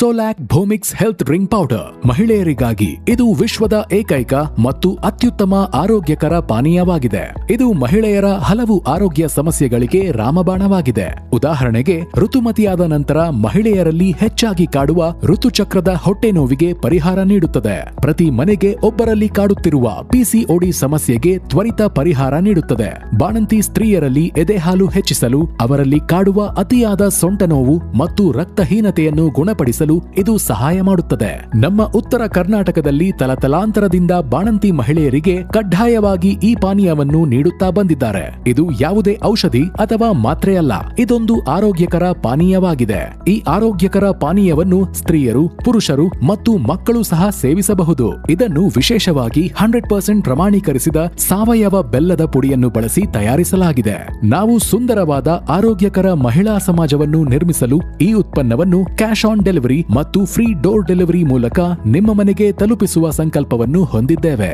ಸೋಲಾಕ್ ಭೂಮಿಕ್ಸ್ health drink powder ಮಹಿಳೆಯರಿಗಾಗಿ ಇದು ವಿಶ್ವದ ಏಕೈಕ ಮತ್ತು ಅತ್ಯುತ್ತಮ ಆರೋಗ್ಯಕರ ಪಾನೀಯವಾಗಿದೆ. ಇದು ಮಹಿಳೆಯರ ಹಲವು ಆರೋಗ್ಯ ಸಮಸ್ಯೆಗಳಿಗೆ ರಾಮಬಾಣವಾಗಿದೆ. ಉದಾಹರಣೆಗೆ, ಋತುಮತಿಯಾದ ನಂತರ ಮಹಿಳೆಯರಲ್ಲಿ ಹೆಚ್ಚಾಗಿ ಕಾಡುವ ಋತುಚಕ್ರದ ಹೊಟ್ಟೆ ನೋವಿಗೆ ಪರಿಹಾರ ನೀಡುತ್ತದೆ. ಪ್ರತಿ ಮನೆಗೆ ಒಬ್ಬರಲ್ಲಿ ಕಾಡುತ್ತಿರುವ ಪಿಸಿಒಡಿ ಸಮಸ್ಯೆಗೆ ತ್ವರಿತ ಪರಿಹಾರ ನೀಡುತ್ತದೆ. ಬಾಣಂತಿ ಸ್ತ್ರೀಯರಲ್ಲಿ ಎದೆಹಾಲು ಹೆಚ್ಚಿಸಲು, ಅವರಲ್ಲಿ ಕಾಡುವ ಅತಿಯಾದ ಸೊಂಟ ನೋವು ಮತ್ತು ರಕ್ತಹೀನತೆಯನ್ನು ಗುಣಪಡಿಸಲು ಇದು ಸಹಾಯ ಮಾಡುತ್ತದೆ. ನಮ್ಮ ಉತ್ತರ ಕರ್ನಾಟಕದಲ್ಲಿ ತಲತಲಾಂತರದಿಂದ ಬಾಣಂತಿ ಮಹಿಳೆಯರಿಗೆ ಕಡ್ಡಾಯವಾಗಿ ಈ ಪಾನೀಯವನ್ನು ನೀಡುತ್ತಾ ಬಂದಿದ್ದಾರೆ. ಇದು ಯಾವುದೇ ಔಷಧಿ ಅಥವಾ ಮಾತ್ರೆಯಲ್ಲ, ಇದೊಂದು ಆರೋಗ್ಯಕರ ಪಾನೀಯವಾಗಿದೆ. ಈ ಆರೋಗ್ಯಕರ ಪಾನೀಯವನ್ನು ಸ್ತ್ರೀಯರು, ಪುರುಷರು ಮತ್ತು ಮಕ್ಕಳು ಸಹ ಸೇವಿಸಬಹುದು. ಇದನ್ನು ವಿಶೇಷವಾಗಿ 100% ಪ್ರಮಾಣೀಕರಿಸಿದ ಸಾವಯವ ಬೆಲ್ಲದ ಪುಡಿಯನ್ನು ಬಳಸಿ ತಯಾರಿಸಲಾಗಿದೆ. ನಾವು ಸುಂದರವಾದ ಆರೋಗ್ಯಕರ ಮಹಿಳಾ ಸಮಾಜವನ್ನು ನಿರ್ಮಿಸಲು ಈ ಉತ್ಪನ್ನವನ್ನು ಕ್ಯಾಶ್ ಆನ್ ಡೆಲಿವರಿ ಮತ್ತು ಫ್ರೀ ಡೋರ್ ಡೆಲಿವರಿ ಮೂಲಕ ನಿಮ್ಮ ಮನೆಗೆ ತಲುಪಿಸುವ ಸಂಕಲ್ಪವನ್ನು ಹೊಂದಿದ್ದೇವೆ.